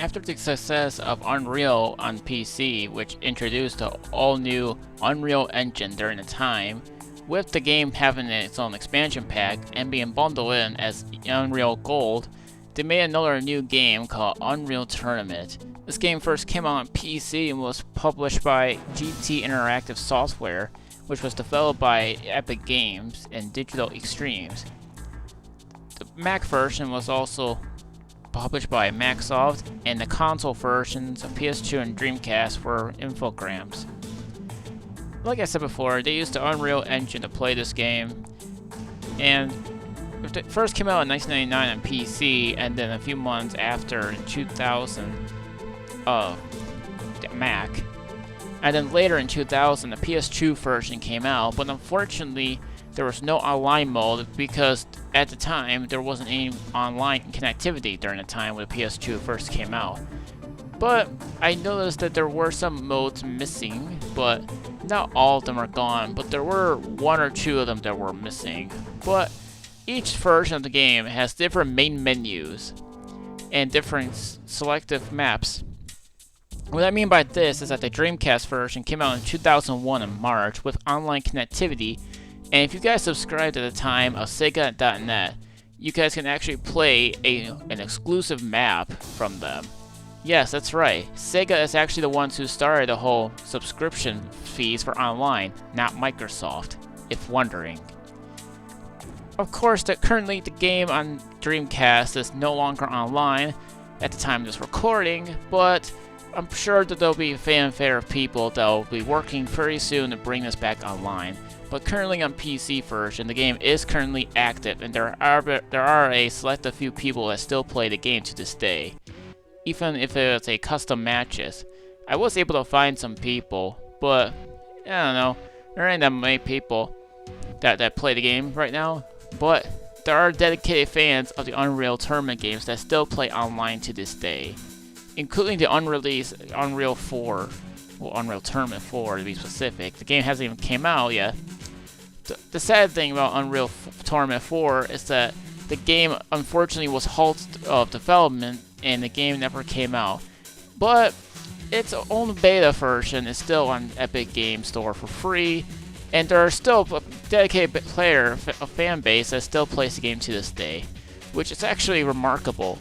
After the success of Unreal on PC, which introduced the all-new Unreal Engine during the time, with the game having its own expansion pack and being bundled in as Unreal Gold, they made another new game called Unreal Tournament. This game first came out on PC and was published by GT Interactive Software, which was developed by Epic Games and Digital Extremes. The Mac version was also published by Microsoft, and the console versions of PS2 and Dreamcast were Infogrames. Like I said before, they used the Unreal Engine to play this game, and it first came out in 1999 on PC, and then a few months after in 2000, Mac. And then later in 2000, the PS2 version came out, but unfortunately, there was no online mode because at the time there wasn't any online connectivity during the time when the PS2 first came out. But I noticed that there were some modes missing, but not all of them are gone, but there were one or two of them that were missing. But each version of the game has different main menus and different selective maps. What I mean by this is that the Dreamcast version came out in 2001 in March with online connectivity, and if you guys subscribed at the time of Sega.net, you guys can actually play an exclusive map from them. Yes, that's right. Sega is actually the ones who started the whole subscription fees for online, not Microsoft, if wondering. Of course, currently the game on Dreamcast is no longer online at the time of this recording, but I'm sure that there'll be a fanfare of people that will be working very soon to bring this back online. But currently on PC version, the game is currently active, and there are a select few people that still play the game to this day, even if it's a custom matches. I was able to find some people, but I don't know, there ain't that many people that play the game right now. But there are dedicated fans of the Unreal Tournament games that still play online to this day, including the unreleased Unreal 4, well, Unreal Tournament 4 to be specific. The game hasn't even came out yet. The sad thing about Unreal Tournament 4 is that the game unfortunately was halted of development and the game never came out. But its own beta version is still on Epic Games Store for free, and there are still a dedicated a fan base that still plays the game to this day, which is actually remarkable.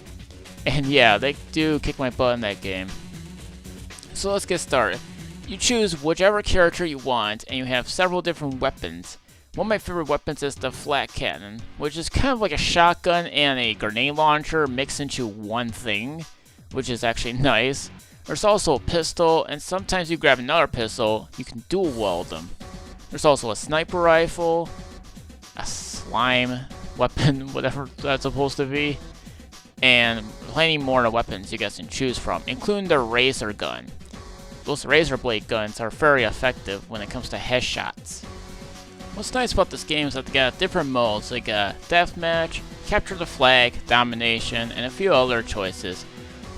And yeah, they do kick my butt in that game. So let's get started. You choose whichever character you want, and you have several different weapons. One of my favorite weapons is the flat cannon, which is kind of like a shotgun and a grenade launcher mixed into one thing, which is actually nice. There's also a pistol, and sometimes you grab another pistol, you can dual wield them. There's also a sniper rifle, a slime weapon, whatever that's supposed to be, and plenty more weapons you guys can choose from, including the razor gun. Those razor blade guns are very effective when it comes to headshots. What's nice about this game is that they got different modes. They got deathmatch, capture the flag, domination, and a few other choices.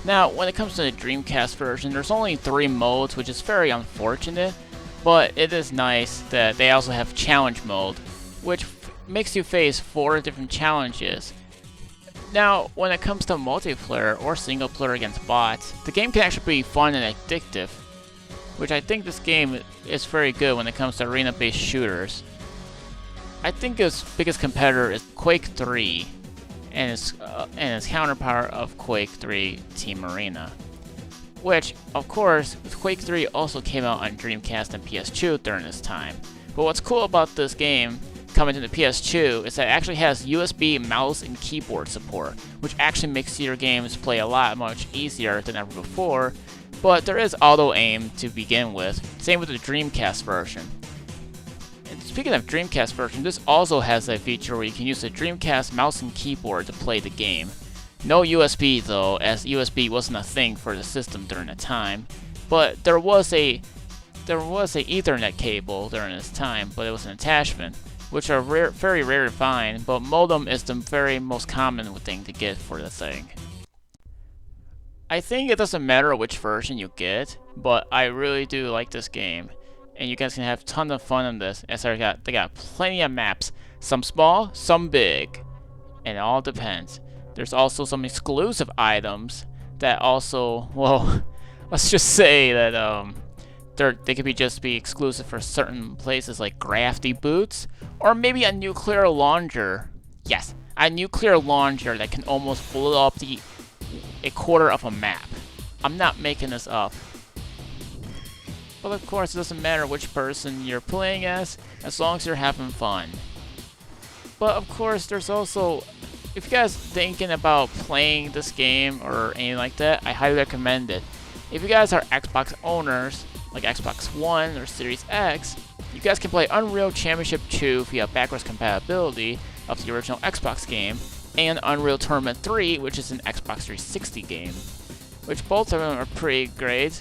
Now, when it comes to the Dreamcast version, there's only 3 modes, which is very unfortunate, but it is nice that they also have challenge mode, which makes you face 4 different challenges. Now, when it comes to multiplayer or single player against bots, the game can actually be fun and addictive, which I think this game is very good when it comes to arena-based shooters. I think its biggest competitor is Quake 3, and its counterpart of Quake 3 Team Arena, which, of course, Quake 3 also came out on Dreamcast and PS2 during this time. But what's cool about this game coming to the PS2 is that it actually has USB mouse and keyboard support, which actually makes your games play a lot much easier than ever before. But there is auto aim to begin with, same with the Dreamcast version. And speaking of Dreamcast version, this also has a feature where you can use the Dreamcast mouse and keyboard to play the game. No USB though, as USB wasn't a thing for the system during the time. But there was a Ethernet cable during this time, but it was an attachment, which are very rare to find. But modem is the very most common thing to get for the thing. I think it doesn't matter which version you get, but I really do like this game, and you guys can have tons of fun on this, as they got plenty of maps, some small, some big, and it all depends. There's also some exclusive items that also, well, let's just say that they could just be exclusive for certain places like Crafty Boots, or maybe a nuclear launcher. Yes, a nuclear launcher that can almost blow up a quarter of a map. I'm not making this up. But of course, it doesn't matter which person you're playing as long as you're having fun. But of course, there's also, if you guys thinking about playing this game or anything like that, I highly recommend it. If you guys are Xbox owners, like Xbox One or Series X, you guys can play Unreal Championship 2 via backwards compatibility of the original Xbox game, and Unreal Tournament 3, which is an Xbox 360 game, which both of them are pretty great,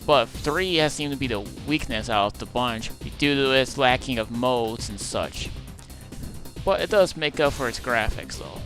but 3 has seemed to be the weakness out of the bunch due to its lacking of modes and such. But it does make up for its graphics though.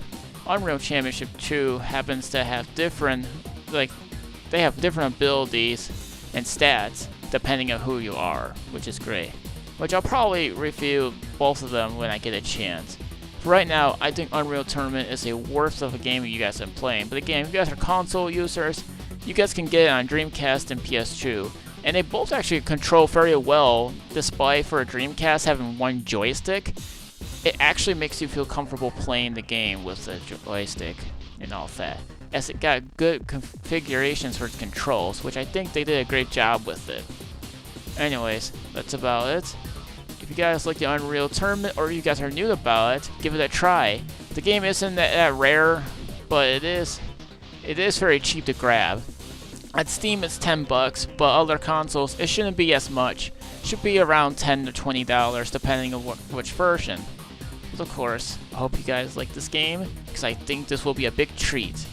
Unreal Championship 2 happens to have different, they have different abilities and stats depending on who you are, which is great. Which I'll probably review both of them when I get a chance. For right now, I think Unreal Tournament is a worth of a game you guys have been playing. But again, if you guys are console users, you guys can get it on Dreamcast and PS2. And they both actually control very well, despite for a Dreamcast having one joystick. It actually makes you feel comfortable playing the game with the joystick and all that, as it got good configurations for its controls, which I think they did a great job with it. Anyways, that's about it. If you guys like the Unreal Tournament, or you guys are new about it, give it a try. The game isn't that rare, but it is very cheap to grab. At Steam it's $10, but other consoles it shouldn't be as much. It should be around $10 to $20 depending on which version. But of course, I hope you guys like this game, because I think this will be a big treat.